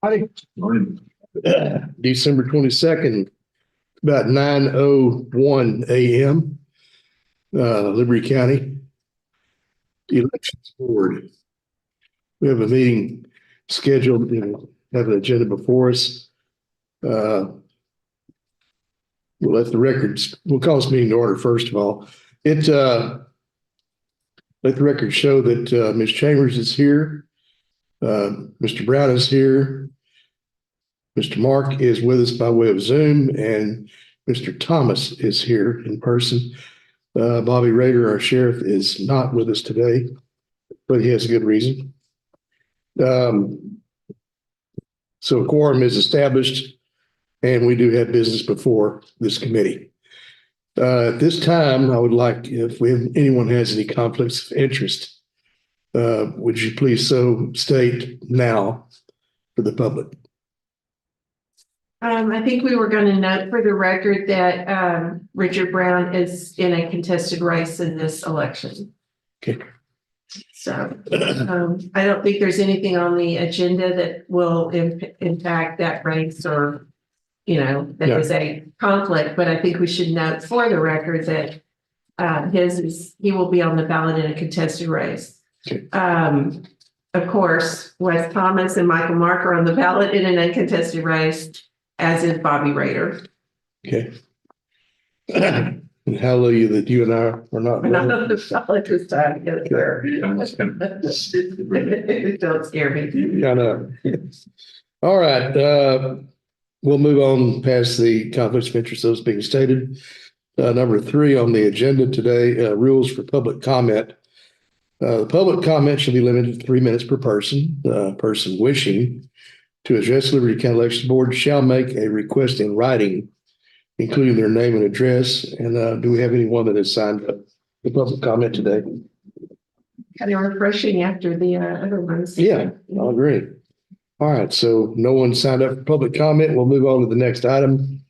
Hi. Morning. December 22nd, about 9:01 a.m. Liberty County Elections Board. We have a meeting scheduled, have an agenda before us. We'll call this meeting to order first of all. Let the record show that Ms. Chambers is here. Mr. Brown is here. Mr. Mark is with us by way of Zoom, and Mr. Thomas is here in person. Bobby Rader, our sheriff, is not with us today, but he has a good reason. So a quorum is established, and we do have business before this committee. At this time, I would like, if anyone has any conflicts of interest, would you please so state now for the public? I think we were going to note for the record that Richard Brown is in a contested race in this election. Okay. So I don't think there's anything on the agenda that will impact that race or, that is a conflict. But I think we should note for the record that he will be on the ballot in a contested race. Okay. Of course, Wes Thomas and Michael Mark are on the ballot in an uncontested race, as is Bobby Rader. Okay. And hallelujah that you and I are not. We're not on the ballot this time, yes, sir. Don't scare me. I know. All right. We'll move on past the conflicts of interest, those being stated. Number 3 on the agenda today, rules for public comment. The public comment should be limited to 3 minutes per person. The person wishing to address Liberty County Election Board shall make a request in writing, including their name and address. And do we have anyone that has signed up for public comment today? Kind of refreshing after the other ones. Yeah, I'll agree. All right, so no one signed up for public comment. We'll move on to the next item.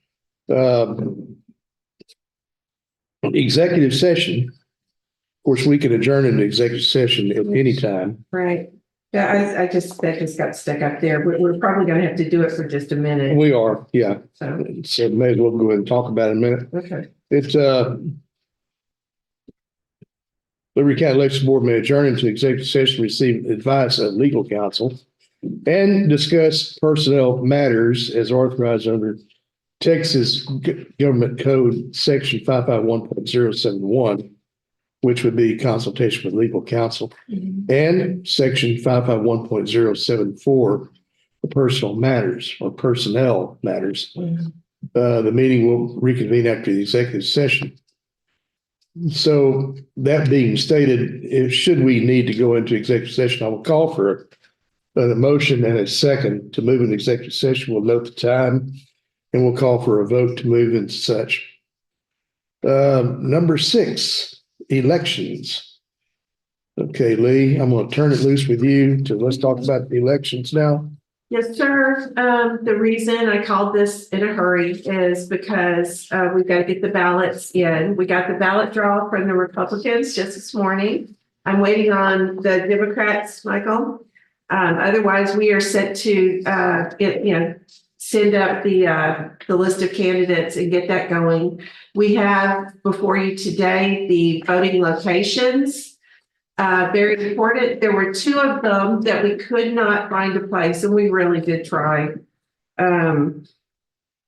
Executive session. Of course, we can adjourn into executive session at any time. Right. Yeah, that just got stuck up there. We're probably going to have to do it for just a minute. We are, yeah. So, So may as well go ahead and talk about it in a minute. okay. It's Liberty County Election Board may adjourn into executive session, receive advice of legal counsel, and discuss personnel matters as authorized under Texas Government Code Section 551.071, which would be consultation with legal counsel, and Section 551.074 for personal matters or personnel matters. The meeting will reconvene after the executive session. So that being stated, should we need to go into executive session, I will call for a motion and a second to move into executive session. We'll note the time and we'll call for a vote to move into such. Number 6, elections. Okay, Lee, I'm going to turn it loose with you let's talk about the elections now. Yes, sir. The reason I called this in a hurry is because we've got to get the ballots in. We got the ballot draw from the Republicans just this morning. I'm waiting on the Democrats, Michael. Otherwise, we are set to send up the list of candidates and get that going. We have before you today the voting locations. Very important. There were 2 of them that we could not find a place, and we really did try. And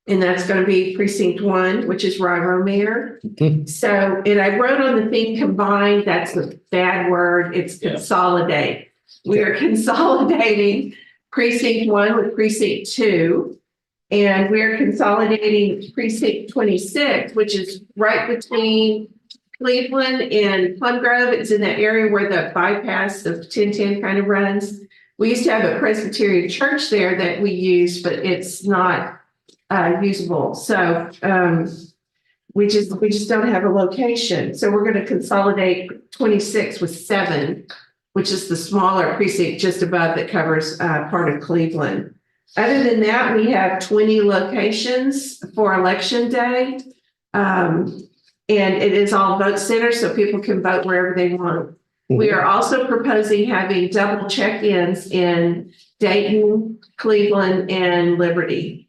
that's going to be precinct 1, which is Rye Romare. So, and I wrote on the thing combined. That's a bad word. It's consolidate. We are consolidating precinct 1 with precinct 2. And we're consolidating precinct 26, which is right between Cleveland and Plum Grove. It's in that area where the bypass of 1010 kind of runs. We used to have a Presbyterian church there that we used, but it's not usable. So we just don't have a location. So we're going to consolidate 26 with 7, which is the smaller precinct just above that covers part of Cleveland. Other than that, we have 20 locations for election day. And it is all vote centers, so people can vote wherever they want. We are also proposing having double check-ins in Dayton, Cleveland, and Liberty.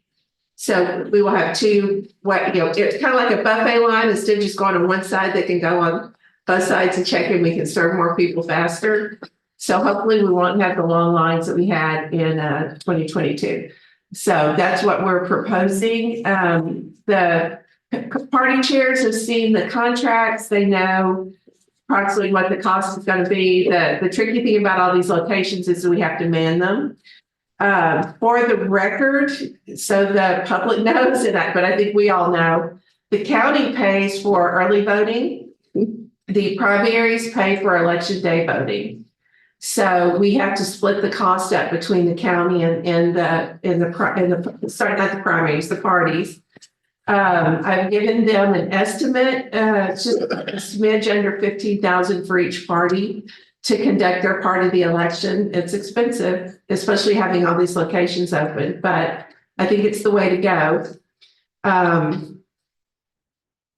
So we will have two, it's kind of like a buffet line. Instead of just going on one side, they can go on both sides and check in. We can serve more people faster. So hopefully we won't have the long lines that we had in 2022. So that's what we're proposing. The party chairs have seen the contracts. They know approximately what the cost is going to be. The tricky thing about all these locations is that we have to man them. For the record, so the public knows, but I think we all know, the county pays for early voting. The primaries pay for election day voting. So we have to split the cost up between the county and the primaries, the parties. I've given them an estimate, just a smidge under 15,000 for each party to conduct their part of the election. It's expensive, especially having all these locations open, but I think it's the way to go.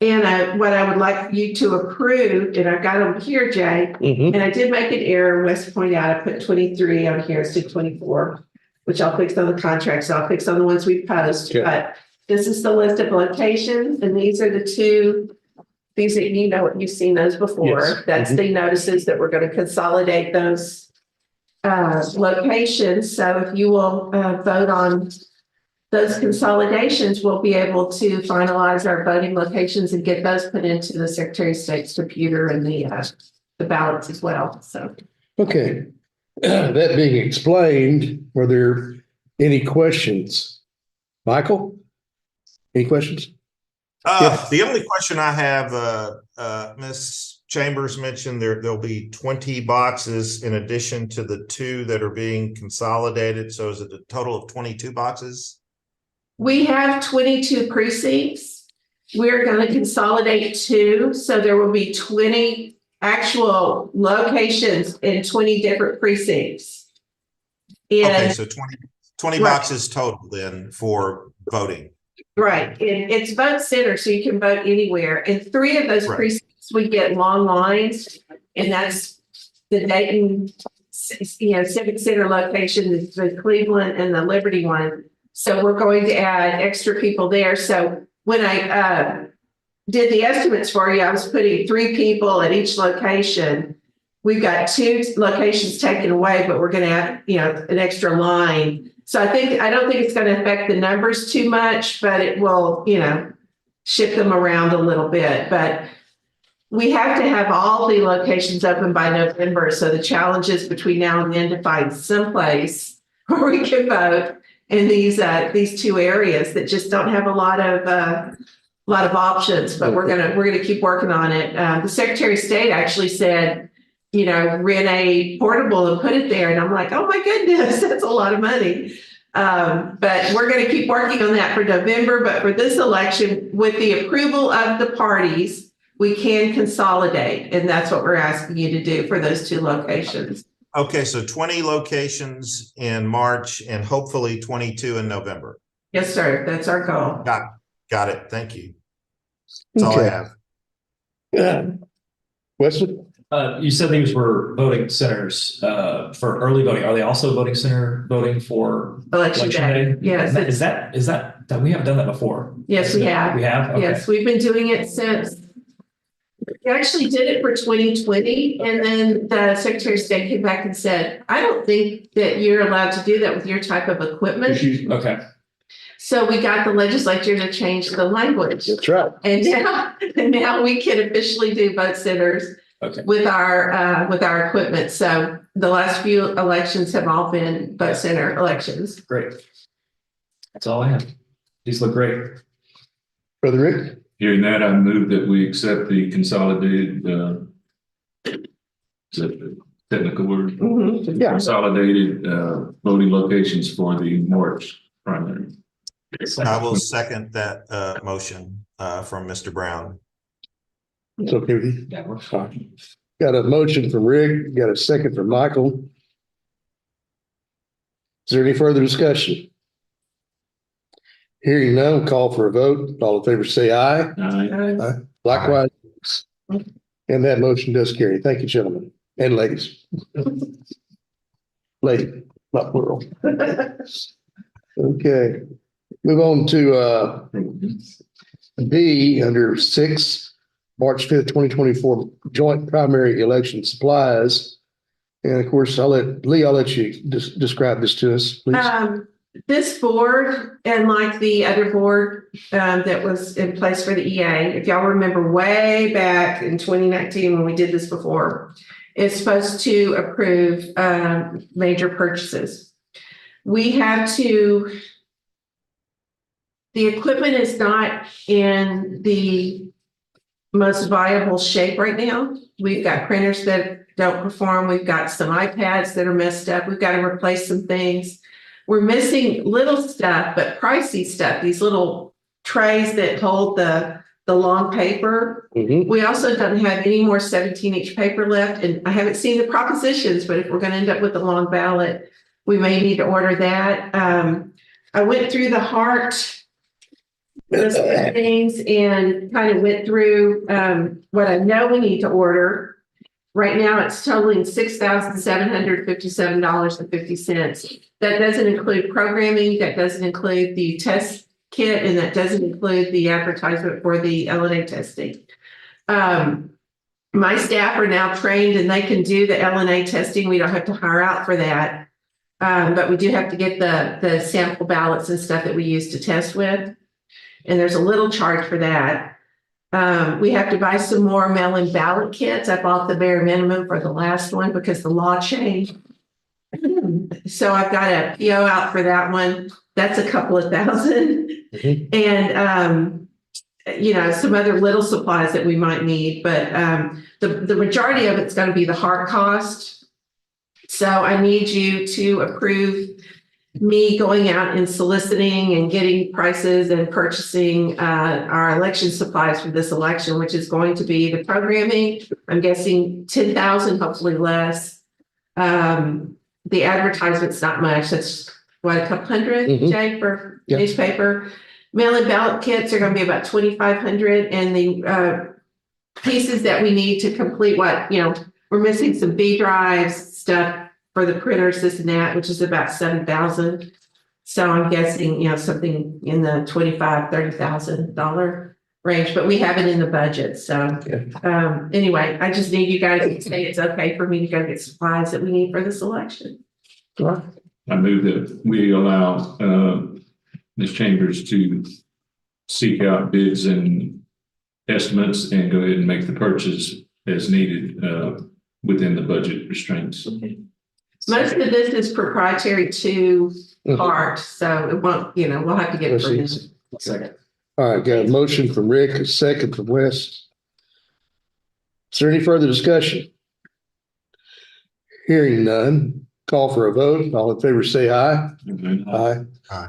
What I would like you to approve, and I've got them here, Jay, and I did make an error. Wes pointed out I put 23 on here instead of 24, which I'll fix on the contracts. So I'll fix on the ones we post. Okay. But this is the list of locations, and these are the two. These are, you've seen those before. Yes. That's the notices that we're going to consolidate those locations. So if you will vote on those consolidations, we'll be able to finalize our voting locations and get those put into the Secretary of State's computer and the ballots as well. So, Okay. That being explained, were there any questions? Michael? Any questions? Yeah. The only question I have, Ms. Chambers mentioned there'll be 20 boxes in addition to the 2 that are being consolidated. So is it a total of 22 boxes? we have 22 precincts. We're going to consolidate 2. So there will be 20 actual locations in 20 different precincts. Okay, so 20 Right. boxes total then for voting. Right. It's vote center, so you can vote anywhere. In 3 of those Right. precincts, we get long lines, and that's the Dayton, Civic Center location, the Cleveland, and the Liberty one. So we're going to add extra people there. So when I did the estimates for you, I was putting 3 people at each location. We've got 2 locations taken away, but we're going to add, an extra line. So I don't think it's going to affect the numbers too much, but it will, shift them around a little bit. But we have to have all the locations open by November. So the challenge is between now and then to find someplace where we can vote in these 2 areas that just don't have a lot of options. But we're gonna keep working on it. The Secretary of State actually said, rent a portable and put it there. And I'm like, oh my goodness, that's a lot of money. But we're going to keep working on that for November. But for this election, with the approval of the parties, we can consolidate. And that's what we're asking you to do for those 2 locations. Okay, so 20 locations in March and hopefully 22 in November. Yes, sir. That's our goal. Got it. Thank you. That's all I Okay. have. Wesley? You said these were voting centers for early voting. Are they also voting for Election day. Yes. Is that we haven't done that before? Yes, we have. We have? Okay. Yes, we've been doing it since. We actually did it for 2020, and then the Secretary of State came back and said, I don't think that you're allowed to do that with your type of equipment. Okay. So we got the legislature to change the language. That's right. And now we can officially do vote centers Okay. with our equipment. So the last few elections have all been vote center elections. Great. That's all I have. These look great. Brother Rick? Hearing that, I move that we accept the consolidated, is that the technical word? Mhm. Yeah. Consolidated, voting locations for the March primary. I will second that motion from Mr. Brown. It's okay with you? That works. Fine. Got a motion from Rick, got a second from Michael. Is there any further discussion? Hearing none, call for a vote. All in favor, say aye. Aye. Likewise. And that motion does carry. Thank you, gentlemen. and ladies. Lady, not plural. Okay, move on to B under 6, March 5th, 2024, joint primary election supplies. And of course, I'll let you describe this to us, please. This board, and like the other board that was in place for the EA, if y'all remember way back in 2019 when we did this before, is supposed to approve major purchases. We have to, the equipment is not in the most viable shape right now. We've got printers that don't perform. We've got some iPads that are messed up. We've got to replace some things. We're missing little stuff, but pricey stuff, these little trays that hold the long paper. Mhm. We also don't have any more 17-inch paper left, and I haven't seen the propositions, but if we're going to end up with a long ballot, we may need to order that. I went through the Hart list of things and kind of went through what I know we need to order. Right now, it's totaling $6,757.50. That doesn't include programming, that doesn't include the test kit, and that doesn't include the advertisement for the LNA testing. My staff are now trained and they can do the LNA testing. We don't have to hire out for that. But we do have to get the sample ballots and stuff that we use to test with. And there's a little charge for that. We have to buy some more mail-in ballot kits. I bought the bare minimum for the last one because the law changed. So I've got a PO out for that one. That's a couple of thousand. Mhm. And, some other little supplies that we might need, but the majority of it's going to be the hard cost. So I need you to approve me going out and soliciting and getting prices and purchasing our election supplies for this election, which is going to be the programming. I'm guessing 10,000, hopefully less. The advertisement's not much. That's what, a couple hundred, Mhm. Jay, for Yeah. newspaper. Mail-in ballot kits are going to be about 2,500, and the pieces that we need to complete we're missing some B drives, stuff for the printers, this and that, which is about 7,000. So I'm guessing, something in the $25,000-$30,000 range, but we have it in the budget. So anyway, I just need you guys to say it's okay for me to go get supplies that we need for this election. I move that we allow Ms. Chambers to seek out bids and estimates and go ahead and make the purchase as needed within the budget restraints. Most of this is proprietary to Mhm. Hart, so it won't, we'll have to get it from him. Second. All right, got a motion from Rick, a second from Wes. Is there any further discussion? Hearing none, call for a vote. All in favor, say aye. Aye. Aye.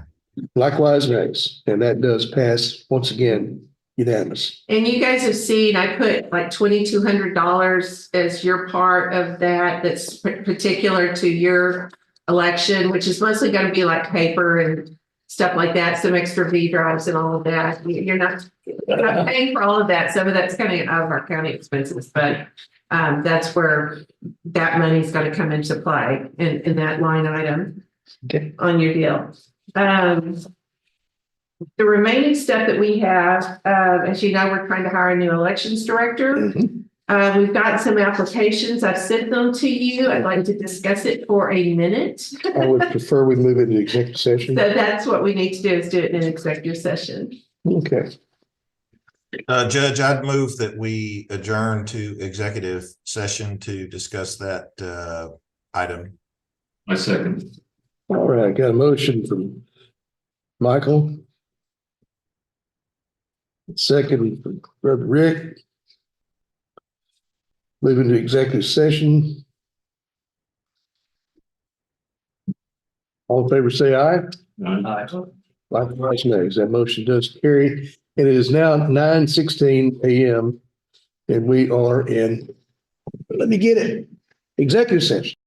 Likewise, nays, and that does pass once again unanimous. And you guys have seen, I put like $2,200 as your part of that, that's particular to your election, which is mostly going to be like paper and stuff like that, some extra V drives and all of that. You're not paying for all of that. Some of that's coming out of our county expenses, but that's where that money's going to come into play in that line item Okay. on your deal. The remaining stuff that we have, as you know, we're trying to hire a new elections director. Mhm. We've gotten some applications. I've sent them to you. I'd like to discuss it for a minute. I would prefer we move into executive session. So that's what we need to do, is do it in an executive session. Okay, Judge, I'd move that we adjourn to executive session to discuss that item. I second. all right, got a motion from Michael. Second from Brother Rick. Moving to executive session. All in favor, say aye. Aye. Likewise, nays. That motion does carry. And it is now 9:16 a.m. And we are in, let me get it, executive session.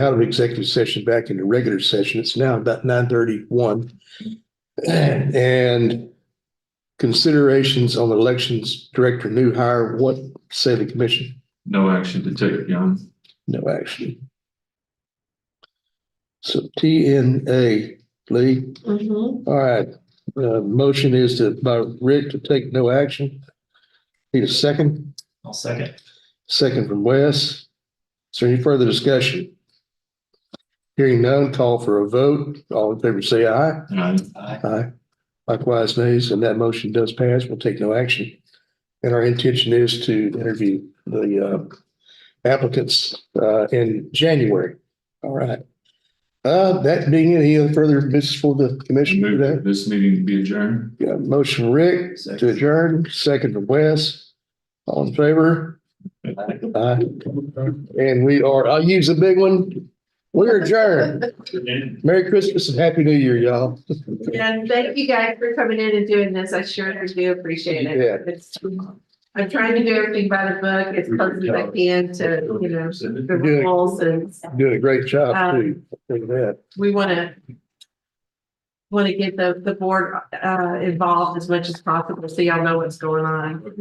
Out of executive session back into regular session. It's now about 9:31. And considerations on the elections director new hire. What say the commission? No action to take, John. No action. So TNA, Lee. Mhm. All right. Motion is by Rick to take no action. Need a second? I'll second. Second from Wes. Is there any further discussion? Hearing none, call for a vote. All in favor, say aye. Aye. Aye. Aye. Likewise, nays, and that motion does pass. We'll take no action. And our intention is to interview the applicants in January. All right. That being any other further business for the commission Move today? that this meeting to be adjourned. Got a motion from Rick to adjourn, second from Wes. All in favor? Aye. And we are, I'll use the big one. We're adjourned. Merry Christmas and Happy New Year, y'all. And thank you guys for coming in and doing this. I sure do appreciate it. Yeah. It's, I'm trying to do everything by the book as close as I can to, you know, the rules, and Doing a great job too. Look at that. we want to get the board involved as much as possible so y'all know what's going on.